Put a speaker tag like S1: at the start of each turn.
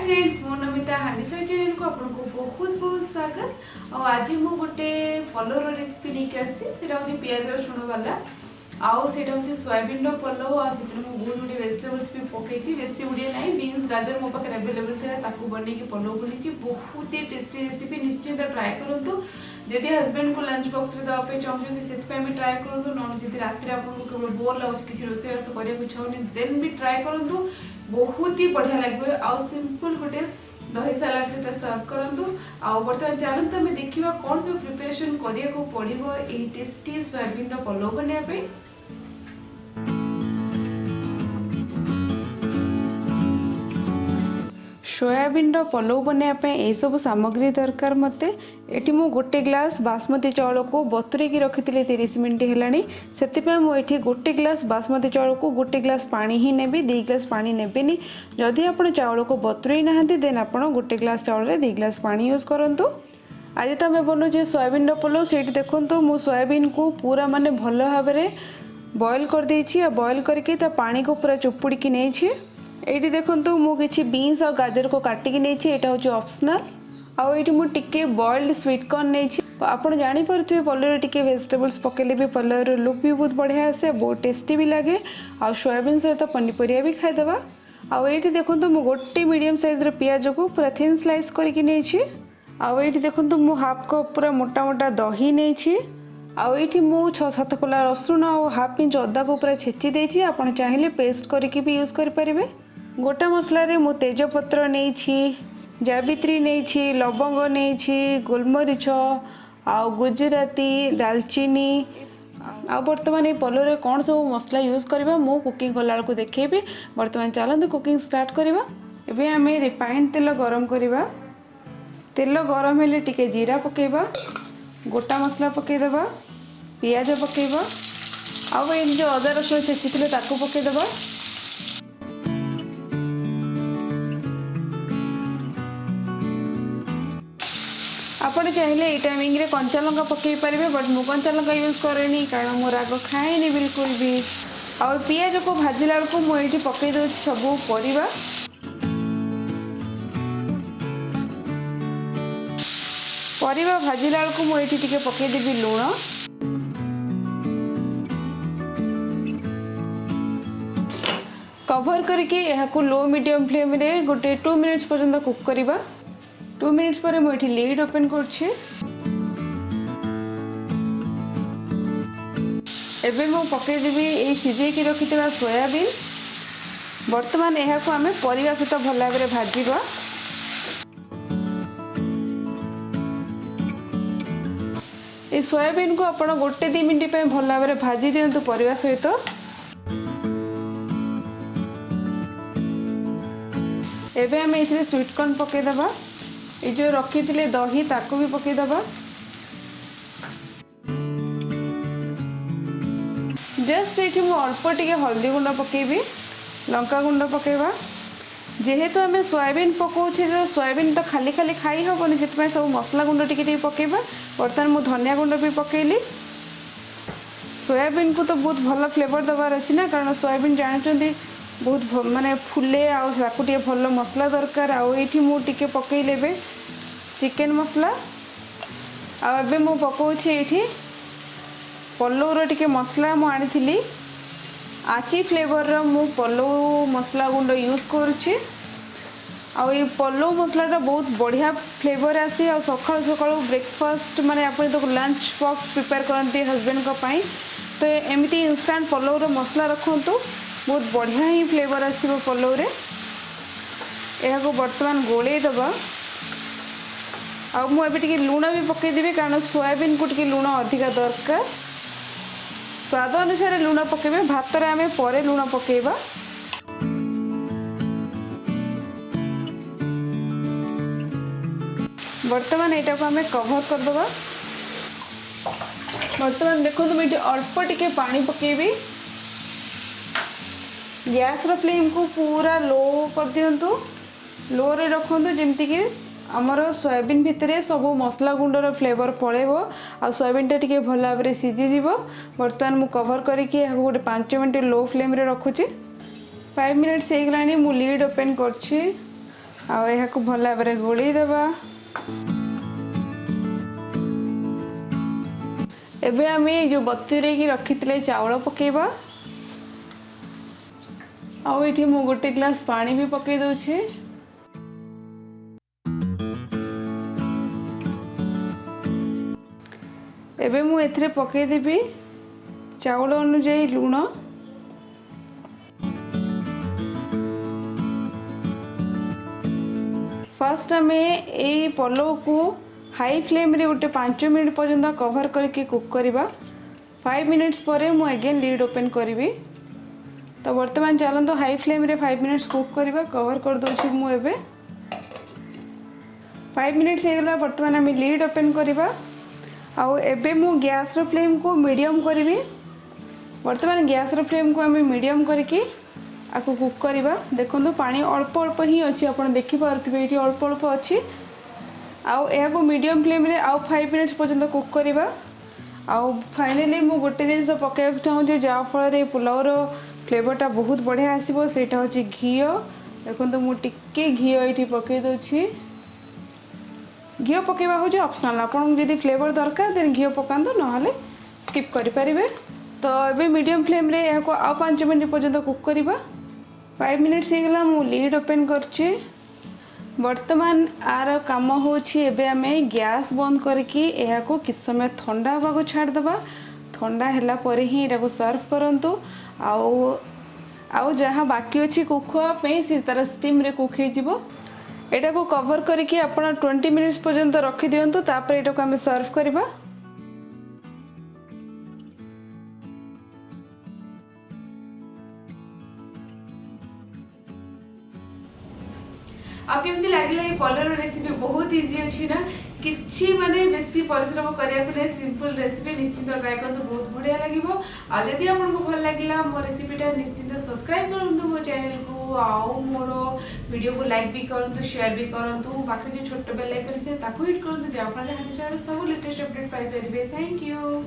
S1: Friends मो Namita हांडीशाला channel को आपको बहुत बहुत स्वागत। और आज मु गोटे पलाउ रेसिपी लेके आसी सेटा होची प्याज रसुण वाला आउ सेटा होची सोयाबीन रो पलाउ आ सेटा मु बहुत गुडी वेजिटेबल्स भी पकेची बेसी गुडी नाही बीन्स गाजर मो पाखे अवेलेबल था ताकू बनै की पलाउ बनीची बहुत ही टेस्टी रेसिपी निश्चित ट्राई करंतु। जदि हस्बैंड को लंच बॉक्स में दवा पे चाहते से ट्राई करूँ न जी रात आपको केवल बोर लगे किसी रोषेबास करा इच्छा होनी देन भी ट्राई करूँ बहुत ही बढ़िया लगे। आउ सिंपल गोटे दही सलाड सहित सर्व करूँ। आउ बर्तमान चलते आम देखा कौन सब प्रिपरेशन करा पड़ो ये टेस्टी सोयाबीन पलाउ बनाया। सोयाबीन पलाउ बनाया यह सब सामग्री दरकार मत ये मु गोटे ग्लास बासमती चाउल को बतुरेकी रखी 30 मिनट है मुझे गोटे ग्लास बासमती चाउल को गोटे ग्लास पानी ही नेबी 2 ग्लास पानी नेबेनी। जदि आप चाउल को बतुरे ना देन आप गोटे ग्लास चाउल 2 ग्लास पानी यूज करूँ। आज तो आम बनाऊे सोयाबीन पलाउ से देखो मु सोयाबीन को पूरा माने भल भाव बॉयल कर देछि बॉयल करके पानी को पूरा चुपुड़ी नहीं। ये देखो मुझे किसी बीन्स और गाजर को काटिकी नहीं यहाँ हूँ ऑप्शनल आउ ये मुझे बॉइल्ड स्वीट कॉर्न नहीं आप जापे पलाउ टे वेजिटेबल्स पकेले भी पलाउ लुक भी बहुत बढ़िया आसे बहुत टेस्टी भी लगे आ सोयाबीन सहित पनीपरिया भी खाईदे। आउ ये देखो मुझे गोटे मीडियम साइज पियाज को पूरा थिन स्लाइस करके नहीं आउ ये देखो मुझे हाफ कप पूरा मोटा मोटा दही नहीं आउ ये मुझे 6-7 कोला रसुण और हाफ इंच अदा को पूरा छेची देछि आपण चाहिए पेस्ट करके भी यूज करें। गोटा मसला रे मु तेजपत्र नहीं जावित्री नहीं लवंग नहीं गोलमरीच आउ गुजराती डालचीनी आ बर्तमान ये पलाउ कौन सब मसला यूज करबा मु कुकिंग कला को देखेबी। बर्तमान चलते कुकिंग स्टार्ट करबा। एबे आम रिफाइंड तेल गरम करबा। तेल गरम हेले टिके जीरा पकेबा गोटा मसला पकेदेबा पियाज पकेबा आउ ये जो अदा रसुण छेची ताकू पकेदेबा। आपड़ चाहिए ये टाइमिंग रे कंचा लंका पकई पारे बट मु कंचा लंका यूज करेनी कारण मो राग खाएनी बिल्कुल भी। और पियाज को भाजिला बेलू मुझे पकई दे सब परिबा परिबा भाजिला बेलू मुझे टिके पकईदेवी लुण कवर करके यहाँ लो मीडियम फ्लेम रे गोटे 2 मिनिट्स पर्यंत कुक करवा। 2 मिनिट्स पर मुझे लिड ओपन करछे। एबे मु पकईदेवी ये सिझेकी रखी सोयाबीन। बर्तमान यहाँ को आम परिवा सहित भल भाव में भाजवा। ये सोयाबीन को आप गोटे 2 मिनट भल भाव में भाजी दिंतु परिवा सहित। एबे आम ये स्वीट कॉर्न पकईदेवा ये जो रखी थे दही ताको भी पकईदेवा। जस्ट ये अल्प टे हल्दी गुंड पकेबी लंका गुंड पकेबा जेहेतु आम सोयाबीन पकाउछे जो सोयाबीन तो खाली खाली खाई हेनी से सब मसला गुंड टे पकेबा। बर्तमान मुझे धनिया गुंड भी पकेली। सोयाबीन को तो बहुत भल फ्लेवर दबार अच्छी ना कारण सोयाबीन जानते बहुत माने फुले आकु भल मसला दरकार। आठी मुझे पकईले चिकेन मसला आबे मु पकाउछि ये पलाउर टिके मसला मु आनी आची फ्लेवर मु पलाउ मसला गुंड यूज करुछि। आउ ये पलाउ मसलाटा बहुत बढ़िया फ्लेवर आसी आ सकाळु सकाळु ब्रेकफास्ट माने आपण तो लंच बॉक्स प्रिपेयर करते हस्बैंड को पाई तो एमती इंस्टांट पलाउर मसला रखंतु बहुत बढ़िया ही फ्लेवर आसीबो पलाउ रे। एहा को वर्तमान गोले दबा मुझे लुण भी पकईदेवी कारण सोयाबीन को टिके लुण अधिका दरकार। स्वाद अनुसार लुण पकेबे भात रे आमे परे लुण पकेबा। वर्तमान यहाँ को आमे कवर करदबा। वर्तमान देखो मुझे अल्प टिके पानी पकेबी। गैस रो फ्लेम को पूरा लो कर दियंतु लो रे रखंतु जेमति कि आमर सोयाबीन भितर सब मसला गुंडर फ्लेवर पड़ेब आ सोयाबीन टा टिके भल भाव में सीझीज। बर्तमान मु कवर करके गोटे 5 मिनट लो फ्लेम रे रखुची। 5 मिनट्स हो गलानी मु लीड ओपन करछि आउ यहाँ भल भाव गोली देवा। एबे आम जो बतुरे की रखी चावल पकेबा। आउ ये मु गोटे ग्लास पानी भी पकई दउछि। एबे मु एथिरे पकई देबी चावल अनुसार लुण। फर्स्ट आम ये पलौ को हाई फ्लेम रे गोटे 5 मिनट पर्यंत कवर करके कुक करवा। 5 मिनिट्स पर मु अगेन लीड ओपन करी। तो वर्तमान चलते हाई फ्लेम रे 5 मिनिट्स कुक करवा। कवर कर दूसरी मु एबे 5 मिनिट्स होगा। वर्तमान आम लीड ओपन करवा। आउ एबे मु गैस रो फ्लेम को मीडियम करी। वर्तमान गैस रो फ्लेम को आम मीडियम करके आपको कुक करवा। देखो पानी अल्प अल्प ही अच्छी आप देखिपे ये अल्प अल्प अच्छी। आउ यहाँ को मीडियम फ्लेम रे आउ 5 मिनिट्स पर्यंत कुक करवा। आउ फाइनली मु गोटे जिन पकड़ा चाहूँगी जहाँफल पुलावर फ्लेवरटा बहुत बढ़िया आसो। सेटा हूँ घी। देखो मुझे घी ये पकई दूसरी। घी पकेवा हूँ ऑप्शनल। आपको जब फ्लेवर दरकार देन घी पकातु ना स्किप करें। तो ये मीडियम फ्लेम रे यहाँ को आउ 5 मिनट पर्यंत कुक करवा। 5 मिनिट्स होगा मु लीड ओपन करछी। वर्तमान आर काम होछि आम गैस बंद करके यहाँ को किस समय ठंडा होगा छाड़देवा। ठंडा है पर ही यहाँ सर्व करंतु। आउ जहाँ बाकी अच्छी कुक होगापी से तार स्टीम रे कुक हो। एटा को कवर करके आपण 20 मिनिट्स पर्यंत रखी दियंतु। तापर एटा को आम सर्व करवा। आप केमती लगिला ये पलौर रेसिपी बहुत इजी अच्छी ना किछि माने बेसी परिश्रम करिया को सिंपल रेसिपी निश्चित ट्राई करतो बहुत बढ़िया लागिवो। आ जदि आपको भल लागिला मो रेसिपीटा निश्चित सब्सक्राइब करंतु मो चैनल को। आउ मोर वीडियो को लाइक भी करंतु शेयर भी करंतु। बाकी जो छोट बेल आइकन थे ताको हिट करंतु जा फल हांडिशाला सब लेटेस्ट अपडेट पाई परिबे। Thank you.